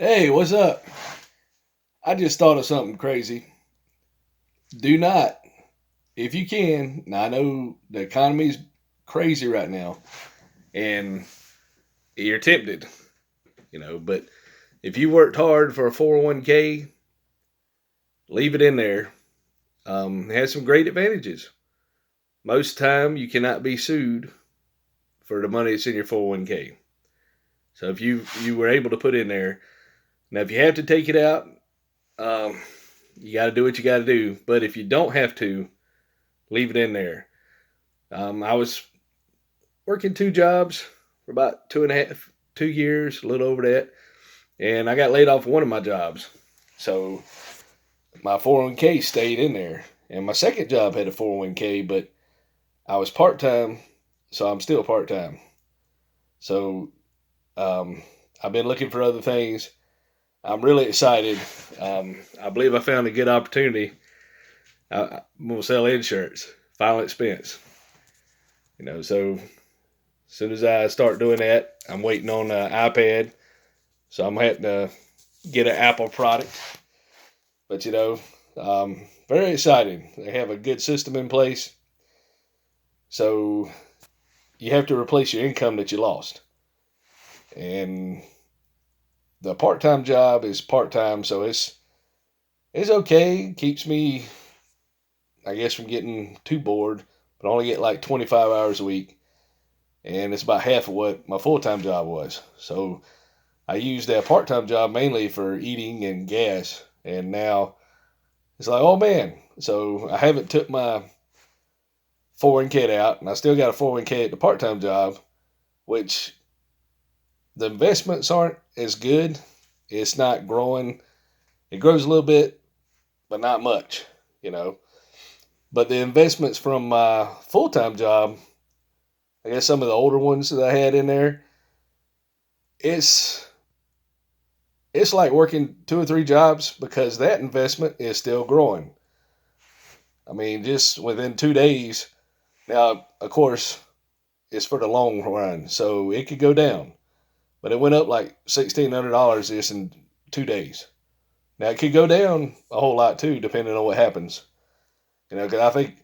Hey, what's up? I just thought of something crazy. Do not, if you can, now I know the economy's crazy right now and you're tempted, but if you worked hard for a 401k, leave it in there. It has some great advantages. Most time you cannot be sued for the money that's in your 401k. So if you were able to put in there, now if you have to take it out, um, you got to do what you got to do. But if you don't have to, leave it in there. I was working two jobs for about 2 years, a little over that, and I got laid off one of my jobs. So my 401k stayed in there, and my second job had a 401k, but I was part time, so I'm still part time. So um, I've been looking for other things. I'm really excited. I believe I found a good opportunity. I'm gonna sell insurance, final expense. So as soon as I start doing that, I'm waiting on an iPad. So I'm having to get an Apple product. But very exciting. They have a good system in place. So you have to replace your income that you lost. And the part-time job is part-time, so it's okay. Keeps me, I guess, from getting too bored. But I only get like 25 hours a week, and it's about half of what my full-time job was. So I used that part-time job mainly for eating and gas, and now it's like, oh man. So I haven't took my 401k out, and I still got a 401k at the part-time job, which the investments aren't as good. It's not growing. It grows a little bit, but not much, you know. But the investments from my full-time job, I guess some of the older ones that I had in there, it's it's like working two or three jobs because that investment is still growing. I mean, just within 2 days. Now, of course, it's for the long run, so it could go down. But it went up like $1,600 just in 2 days. Now it could go down a whole lot too, depending on what happens. Because I think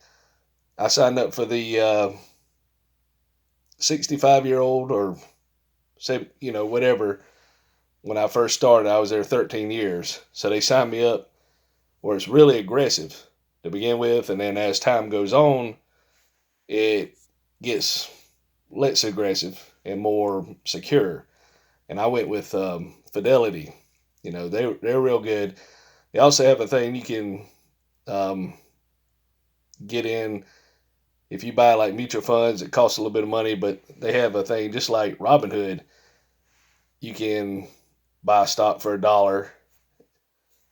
I signed up for the 65-year-old or say whatever. When I first started, I was there 13 years, so they signed me up where it's really aggressive to begin with, and then as time goes on, it gets less aggressive and more secure. And I went with Fidelity. They're real good. They also have a thing you can um, get in if you buy like mutual funds. It costs a little bit of money, but they have a thing just like Robinhood. You can buy stock for $1,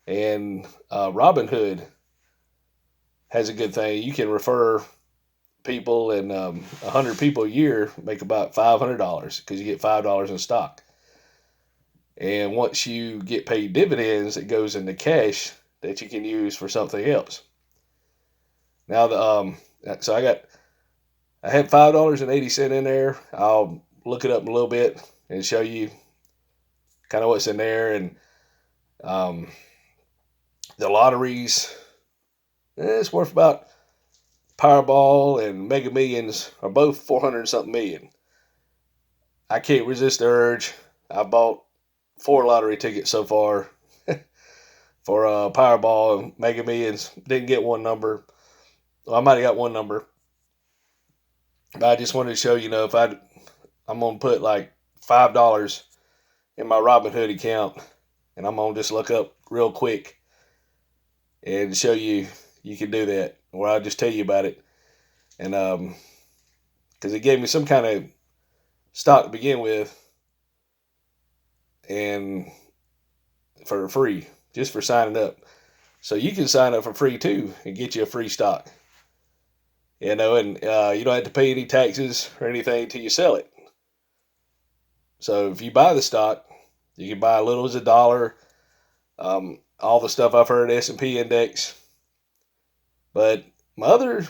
and Robinhood has a good thing. You can refer people, and 100 people a year make about $500 because you get $5 in stock. And once you get paid dividends, it goes into cash that you can use for something else. Now so I had $5.80 in there. I'll look it up in a little bit and show you kind of what's in there. And um, the lotteries, it's worth about Powerball and Mega Millions are both 400 something million. I can't resist the urge. I bought 4 lottery tickets so far for Powerball and Mega Millions. Didn't get one number. Well, I might have got one number, but I just wanted to show if I'm gonna put like $5 in my Robinhood account, and I'm gonna just look up real quick and show you can do that, or I'll just tell you about it. And because it gave me some kind of stock to begin with, and for free, just for signing up. So you can sign up for free too and get you a free stock. And you don't have to pay any taxes or anything till you sell it. So if you buy the stock, you can buy as little as $1. All the stuff I've heard S&P index, but my other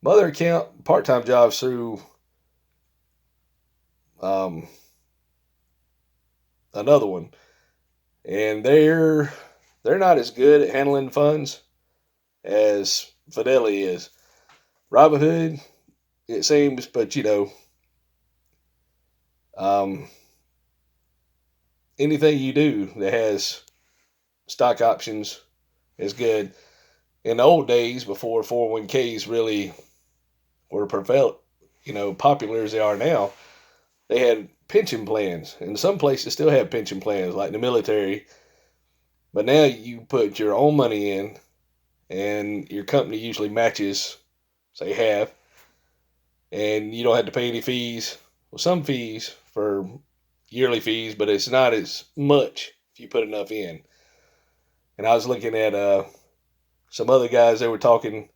account part time jobs through um, another one. and they're not as good at handling funds as Fidelity is. Robinhood, it seems, but um, anything you do that has stock options is good. In the old days, before 401ks really were popular as they are now, they had pension plans, and some places still have pension plans, like the military. But now you put your own money in, and your company usually matches, say half, and you don't have to pay any fees. Well, some fees for yearly fees, but it's not as much if you put enough in. And I was looking at some other guys. They were talking.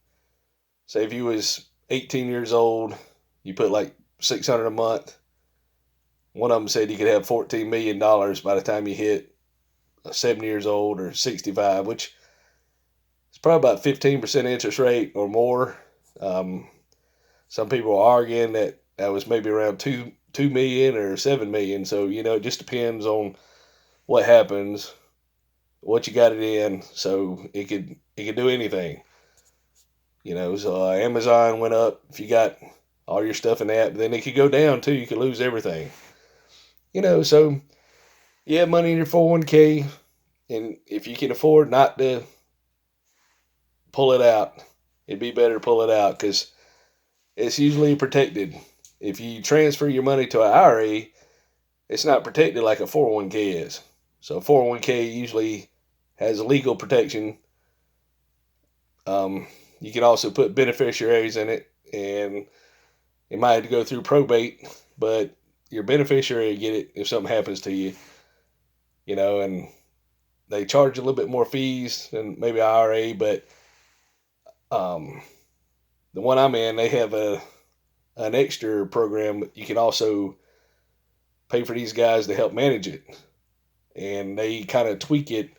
Say if you was 18 years old, you put like 600 a month. One of them said you could have $14 million by the time you hit 70 years old or 65, which is probably about 15% interest rate or more. Um, some people are arguing that was maybe around 2 million or 7 million. So it just depends on what happens, what you got it in. So it could do anything. So Amazon went up if you got all your stuff in that, but then it could go down too. You could lose everything. So you have money in your 401k, and if you can afford not to pull it out, it'd be better to pull it out because it's usually protected. If you transfer your money to an IRA, it's not protected like a 401k is. So 401k usually has legal protection. You can also put beneficiaries in it, and it might have to go through probate, but your beneficiary get it if something happens to you, and they charge a little bit more fees than maybe IRA, but the one I'm in, they have an extra program. You can also pay for these guys to help manage it, and they kind of tweak it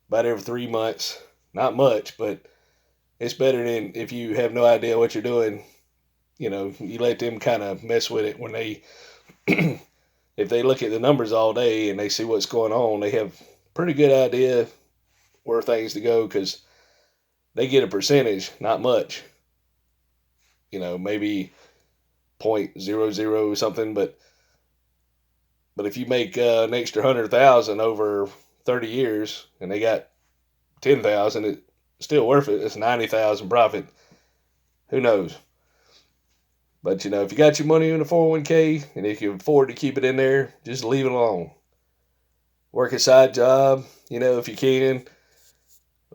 about every 3 months. Not much, but it's better than if you have no idea what you're doing. You let them kind of mess with it when they, if they look at the numbers all day and they see what's going on, they have pretty good idea where things to go because they get a percentage, not much. Maybe 0.00 something, but if you make an extra 100,000 over 30 years and they got 10,000, it's still worth it. It's 90,000 profit. Who knows? But if you got your money in a 401k and if you can afford to keep it in there, just leave it alone. Work a side job, if you can.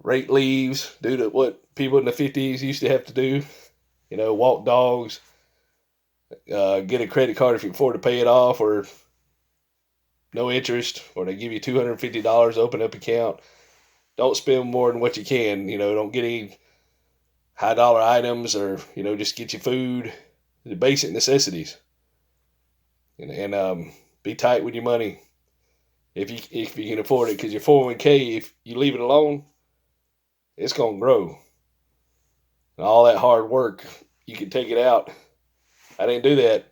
Rake leaves, do what people in the 50s used to have to do. Walk dogs, get a credit card if you can afford to pay it off, or no interest, or they give you $250 to open up account. Don't spend more than what you can. Don't get any high dollar items, or just get your food, the basic necessities, and be tight with your money if you can afford it, because your 401k, if you leave it alone, it's gonna grow. And all that hard work, you can take it out. I didn't do that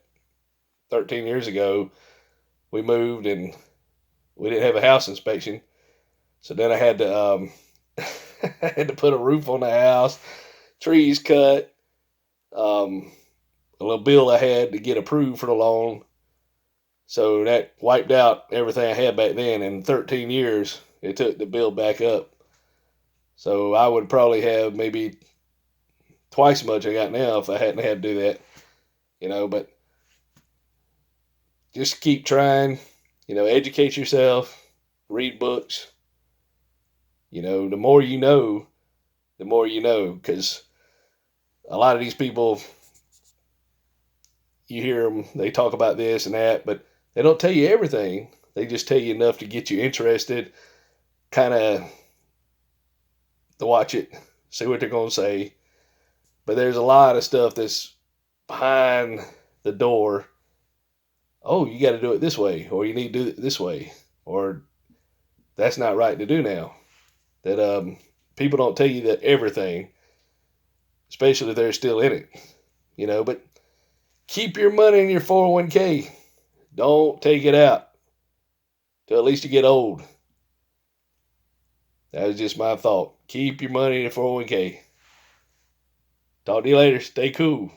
13 years ago. We moved and we didn't have a house inspection, so then I had to I had to put a roof on the house, trees cut, a little bill I had to get approved for the loan. So that wiped out everything I had back then. In 13 years, it took the bill back up. So I would probably have maybe twice as much I got now if I hadn't had to do that. But just keep trying, educate yourself, read books. The more you know, the more you know, because a lot of these people, you hear them, they talk about this and that, but they don't tell you everything. They just tell you enough to get you interested, kind of to watch it, see what they're going to say. But there's a lot of stuff that's behind the door. Oh, you got to do it this way, or you need to do it this way, or that's not right to do now. That people don't tell you that everything, especially if they're still in it. But keep your money in your 401k. Don't take it out till at least you get old. That was just my thought. Keep your money in a 401k. Talk to you later. Stay cool.